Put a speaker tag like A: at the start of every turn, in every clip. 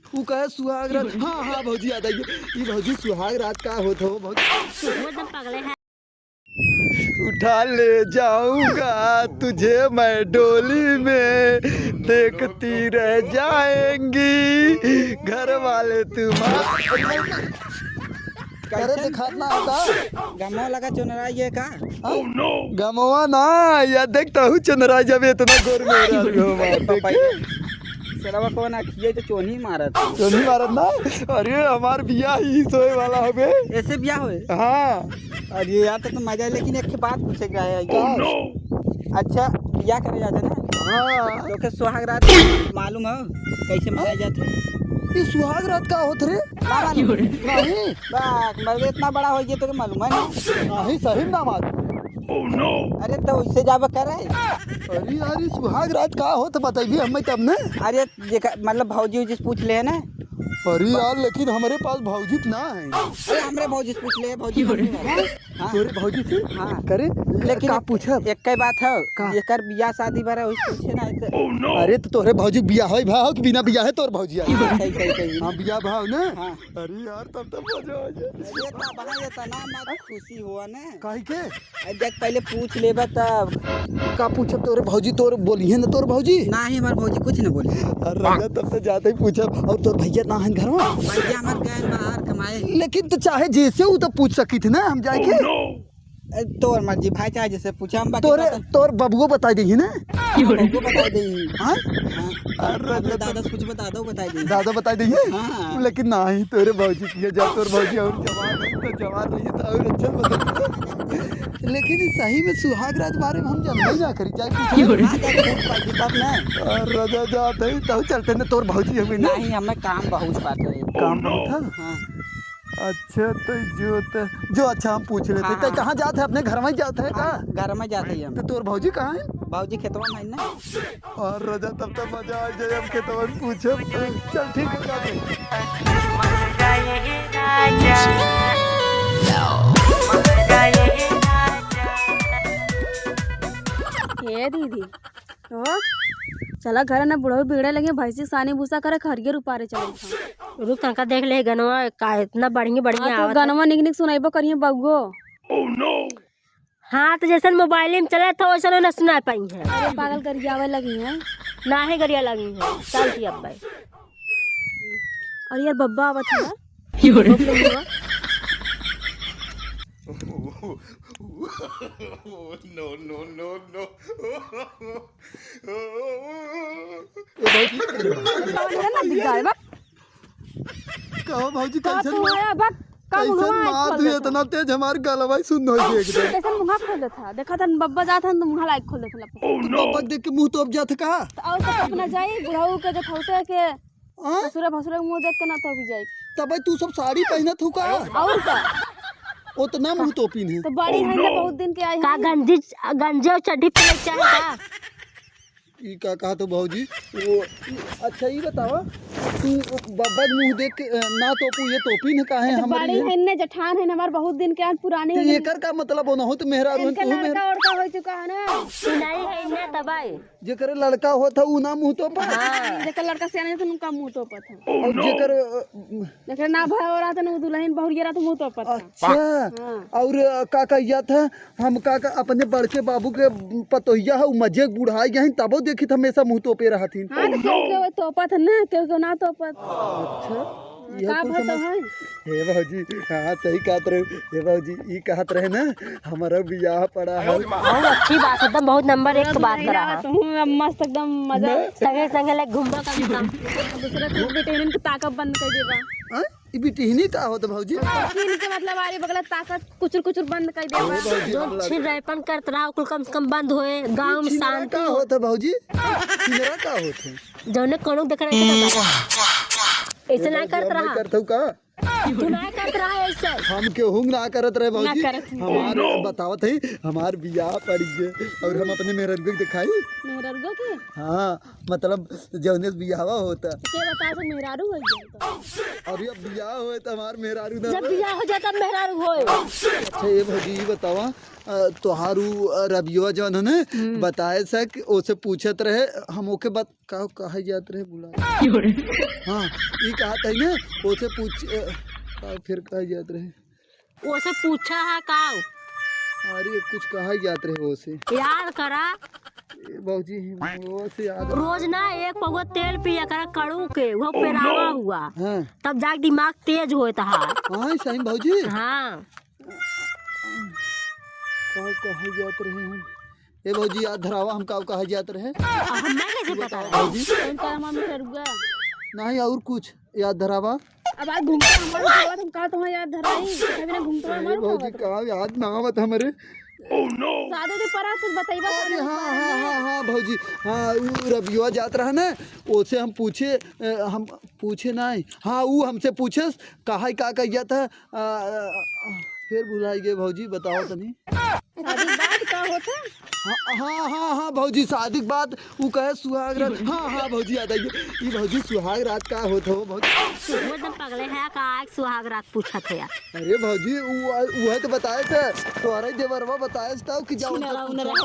A: तू कहे सुहाग रात? हाँ हाँ भौजी याद आई। ये भौजी सुहाग रात का होता हो भौजी? उठा ले जाऊंगा तुझे मैं डोली में, देखती रह जाएंगी घर वाले तुम्हारे। कैसे खाना होता?
B: गमवा लगा चुनरा ये का?
A: गमवा ना या देखता हूँ चंद्रा जब इतना गोर में
B: सरवा को ना किए तो चोनी मारत
A: ना। अरे हमार बिया ही सोए वाला हो बे।
B: ऐसे बिया होए?
A: हाँ।
B: अरे यार तो मजा, लेकिन एक बात पूछे क्या है? अच्छा बिया करे जाते ना?
A: हाँ।
B: तो के सुहाग रात मालूम है कैसे मनाया जाते?
A: ये सुहाग रात का होत रे? नहीं
B: मर्द इतना बड़ा हो गया तो मालूम है
A: नहीं सही ना मालूम।
B: अरे तो उससे जाब करे।
A: अरे यार ये सुहाग रात का होत बताइए हमें तब ने।
B: अरे मतलब भौजी जिस पूछ ले ना।
A: अरे यार लेकिन हमारे पास भौजी ना है।
B: अरे हमरे भौजी से पूछ ले। भौजी
A: तोरे भौजी से?
B: हाँ
A: करे
B: लेकिन
A: का पूछब?
B: एक कई बात है एकर बियाह शादी बारे उससे पूछे ना।
A: अरे तो तोरे भौजी बियाह है भाव कि बिना बियाह है तोर भौजी?
B: सही
A: हाँ बियाह भाव ना।
B: हाँ।
A: अरे यार तब तब मजा आ जाए।
B: ये तो बना ये तना मत खुशी हुआ ना
A: काहे के?
B: देख पहले पूछ लेबा तब
A: का पूछब? तोरे भौजी तोर बोली है ना? तोर भौजी
B: ना ही हमार भौजी कुछ न बोली।
A: अरे तब तो जाते ही पूछब। और तोर भैया ना है घर में?
B: भैया हमार गए बाहर कमाए।
A: लेकिन तो चाहे जैसे वो तो पूछ सकी थी ना हम जाके।
B: तोर मर्जी भाई चाहे जैसे पूछा हम
A: तोर बबुओ बता दी ना।
B: हमको बता दे।
A: हाँ
B: अरे दादा कुछ बता दो बता दे।
A: दादा बता देंगे।
B: हाँ।
A: लेकिन ना ही तोरे भौजी की जा। तोर भौजी और जवान है तो जवान नहीं था और अच्छा बता। लेकिन सही में सुहाग रात बारे में हम जानते ही ना करी जाए
B: तब ना
A: रजा जाते तो चलते ना। तोर भौजी हमें ना
B: नहीं हमें काम बहुत बात है।
A: काम बहुत था।
B: हाँ।
A: अच्छा तो जो अच्छा हम पूछ लेते।
B: हाँ,
A: तो कहाँ जाते हैं? अपने घर में जाते हैं का?
B: घर में जाते हैं हम।
A: तो तोर भौजी कहाँ है?
B: भौजी खेतवा में ना।
A: और रजा तब तक मजा आ जाए। हम खेतवा में पूछो। चल ठीक है जाते।
C: हे दीदी तो चला घर ना बुढ़ऊ बिगड़े लगे भैंसी सानी भूसा करे हरियर उपारे चल।
D: रुक तनका देख ले गनवा का इतना बढ़िया
C: तो गनवा निक निक सुनाइबो करिए बउगो।
D: हाँ तो जैसे मोबाइल में चला था वैसा ना सुना पाई है।
C: अरे पागल करियावे लगी है
D: ना है गरिया लगी है। चलती अब भाई।
C: अरे यार बब्बा आवत है।
A: कहो भौजी कैसे मार दिए इतना तेज हमारे गलवा सुन हो गई एकदम।
C: कैसे मुंह खोल देता देखा था बब्बा जाता तो मुंह लाइक खोल देता।
A: बब्बा देख के मुंह तो अब जात का।
C: और तो अपना जाई बुढ़ऊ के जो खौते के ससुरे भसुरे मुंह देख के ना तो भी जाई।
A: तब तू सब साड़ी पहनत हो का?
C: और का
A: उतना मुंह तोपी नहीं
C: तो बड़ी है ना बहुत दिन के आई
D: का गंजे और चड्डी पे चाहे का?
A: ई का कहा तो भौजी वो अच्छा ये बतावा तू बब्बा मुंह देख के ना तोपू ये तोपी न काहे हमारी
C: बड़ी है ने जठान है हमार बहुत दिन के आज पुरानी
A: तो एकर का मतलब होना हो तो मेहरा रोन तू मेहरा
C: और का हो चुका है ना।
D: नहीं है ना तबाई
A: जेकर लड़का होता उ ना मुंह तोपा।
C: हां जेकर लड़का सियाने तो उनका मुंह तोपत है।
A: और जेकर
C: जेकर ना भाई हो रहा था ना दुल्हन बहुरिया रहा तो मुंह तोपत है।
A: अच्छा और का कहिया था हम का अपने बड़के बाबू के पतोहिया है मजे बुढ़ाई गए तबो देखी हमेशा मुंह तोपे रहथिन।
C: हां तो क्यों तोपत है ना क्यों ना तोपत।
A: अच्छा
C: का बात है
A: हे भौजी। हाँ सही कहत रहे हे भौजी ई कहत रहे ना हमारा बियाह पड़ा है।
D: बहुत अच्छी बात है। बहुत नंबर 1 बात करा है
C: तू मस्त एकदम मजा
D: संगे संगे ले घूमबा का काम।
C: दूसरे को बेटेन के ताकत बंद कर देबा।
A: हां ई बिटिहनी का होत भौजी?
C: किन के मतलब आरी बगल ताकत कुचुर कुचुर बंद कर देबा।
D: जो छिन रेपन करत रहा कुल कम से कम बंद होए गांव में शांति
A: का होत भौजी? मेरा का होत
D: जौने कोनो देख रहा ऐसे ना करत रहा।
A: करतौ का
D: तू ना करत रहा ऐसे।
A: हम केहू ना करत रहे भौजी। हमार बतावत है हमार बियाह पड़ गए और हम अपने मेहरगो के दिखाई।
C: मेहरारू के?
A: हाँ मतलब जौने बियाहवा होता
C: के बता से मेहरारू हो गया
A: और अब बियाह होए तो हमार मेहरारू ना
D: जब बियाह हो जाता मेहरारू होए।
A: अच्छा ये भौजी बतावा तोहारू रबियो जौन है ना बताए सक ओसे पूछत रहे हम ओके बात कहा जात रहे बुला हाँ ये कहा था ना ओसे पूछ फिर कहा जात रहे
D: ओसे पूछा है का
A: अरे कुछ कहा जात रहे ओसे
D: याद करा
A: बाबूजी ओसे याद
D: रोज ना एक पगो तेल पिया करा कड़ू के वो पेरावा हुआ
A: हाँ
D: तब जाके दिमाग तेज होता है
A: हाँ सही बाबूजी
D: हाँ
A: कहा जात रहे हम ए बाबूजी याद धरावा हम कहा जात रहे
D: हमें कैसे पता
A: बाबूजी नहीं और कुछ याद धरावा
C: अब आज घूमते हमारे तुम कहा तुम्हें याद धराई कभी ना घूमते हमारे
A: बाबूजी कहा याद ना आवत हमारे
C: सादे दे परा कुछ बताइबा
A: अरे हाँ भाजी हाँ वो रबिया जात रहा ना ओसे हम पूछे नहीं हाँ वो हमसे पूछे कहा क्या था फिर भुलाई गए भाजी बताओ तनी
C: शादी बात का होता
A: हाँ भाजी शादी के बाद वो कहे सुहाग रात हाँ भाजी याद आई ये भाजी सुहाग रात का होता हो भाजी
D: वो एकदम पगले है का सुहाग रात पूछा थे
A: अरे भाजी वो तो बताए थे तुम्हारा देवरवा बताए था कि जाओ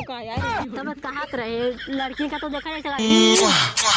C: का यार
D: तब कहा रहे लड़की का तो देखा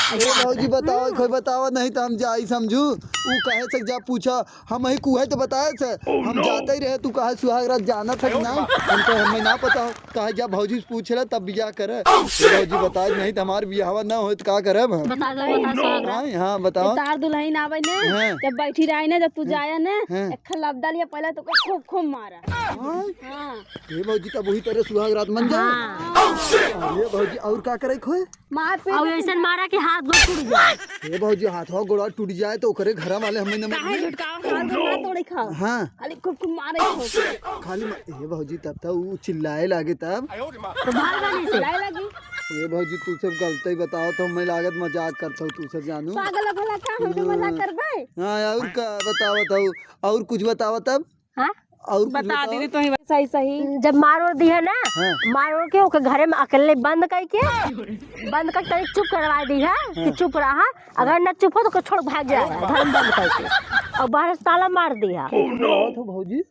A: अरे भाजी बताओ कोई बताओ नहीं तो हम जाई समझू वो कहे से जा पूछा हम ही कुहे तो बताए थे हम जाते ही रहे तू कहे सुहाग रात जाना था कि ना हमको हमें ना पता कहे जा भाजी से पूछ रहे तब बियाह करे भाजी बताए नहीं तो हमारे बियाह ना हो तो क्या करे हम
D: बता दो सुहाग रात
A: हाँ बताओ
C: तार दुल्हन आवे ने
A: हाँ।
C: जब बैठी रही ने जब तू जाया ने
A: हाँ।
C: एक लबदा लिया पहले तो खूब खूब मारा
A: हाँ
C: हां
A: ये भाजी तब वही तरह सुहाग रात मन जाए अरे भाजी और क्या करे खोए
C: मार पे
D: और ऐसा मारा कि हाथ गोड़ टूट जाए
A: ये भाजी हाथवा गोड़ा टूट जाए तो करे घर वाले हमें न
C: काहे झटका हाथ ना तोड़े खा
A: हाँ
C: खाली खूब खूब मारे खो
A: खाली ये भाजी तब तो वो चिल्लाए लागे तब
D: तो भाग नहीं से
C: लाए लगी
A: ये भाजी तू सब गलत ही बताओ तो मैं लागत मजाक करता हूँ तू सब जानू
C: पागल भला का हम भी मजाक करबे
A: हाँ और का बताओ और कुछ बताओ तब
D: हाँ
A: और कुछ
C: बता दीदी तो सही सही
D: जब मारो दी है ना
A: हाँ।
D: मारो के ओके घरे में अकेले बंद करके बंद कर तरीक चुप करवा दी है कि चुप रहा अगर न चुप हो तो छोड़ भाग जाएगा घर में बंद करके और बाहर से ताला मार दिया
A: बताओ भाजी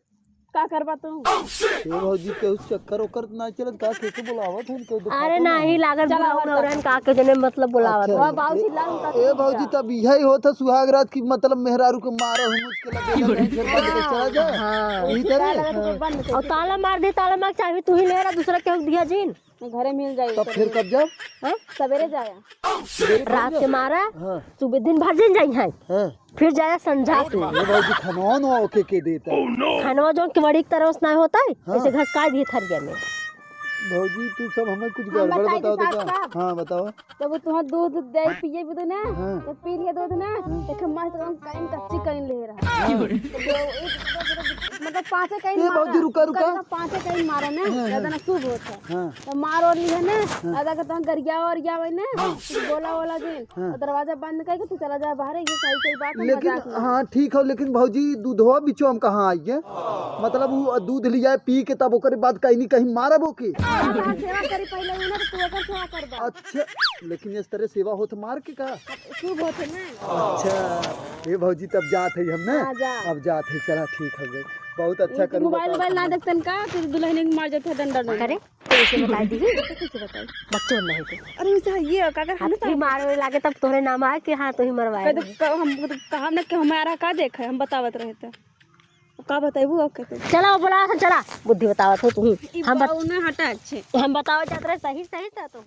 C: का करबा तू
A: ये भाजी के उस चक्कर ओकर ना चलत का कैसे बुलावत है इनको
D: अरे नहीं लागत बुलावन का के जने मतलब बुलावत
A: अच्छा।
C: बाबूजी लाऊ का
A: ए भाजी तब यही होता सुहाग रात की मतलब मेहरारू को मारो हम उसके लगे फिर बंद के चला जाए
D: हाँ
A: यही तरह
C: बंद
D: और ताला मार दे ताला मार चाहे तू ही ले रहा दूसरा के दिया जीन
C: घरे मिल जाई
A: तब फिर कब जब
D: हैं
C: सवेरे जाया
D: रात के मारा
A: हाँ
D: सुबह दिन भर दिन जाई है
A: हाँ
D: फिर जाया संझा के
A: ये भाजी खनौन ओके के देता
D: खानवा जो किवड़ी की तरह उसना होता है ऐसे घसका दिए थरिया में
A: भाजी तू सब हमें कुछ गड़बड़ बताओ तो क्या हाँ बताओ
C: जब तू दूध दे पिए भी तो ना
A: हाँ।
C: तो पी लिए दूध ना तो खम्मा से कहीं कच्ची कहीं ले रहा मतलब पांचे कहीं
A: ए भाजी रुका
C: पांचे कहीं मारा ना ज्यादा ना खूब होता
A: हाँ
C: तो मार और लिए ना आधा का गरिया और गया वही ना बोला वाला दिन दरवाजा बंद करके तू चला जा बाहर ये सही बात है
A: लेकिन हाँ ठीक है लेकिन भाजी दूधवा बिचो हम कहाँ आई है मतलब वो दूध लिया पी के तब ओकर बाद कहीं नहीं मारब ओके
C: सेवा करी पहले उन्हें तो तू ओकर सेवा करबा
A: अच्छा लेकिन इस तरह सेवा हो तो मार के का
C: खूब होते ना
A: अच्छा ये भौजी तब जात है हम ना
C: हाँ, जा।
A: अब जात है चला ठीक है बहुत अच्छा करूँ
C: मोबाइल ना देखतन का फिर दुल्हन के मार जाते डंडा नहीं
D: करे कैसे बता दी कैसे बताई बच्चों नहीं थे
C: अरे उसे ये काकर हम
D: ही मारे लागे तब तोरे नाम आए कि हाँ तो ही मरवाए
C: हम कहा ना कि हमारा का देखा हम बतावत रहे थे का बताइबू अब कहते
D: चला बोला चला बुद्धि बतावत हो तू
C: हम हटा अच्छे
D: हम बतावत जात रहे सही था तो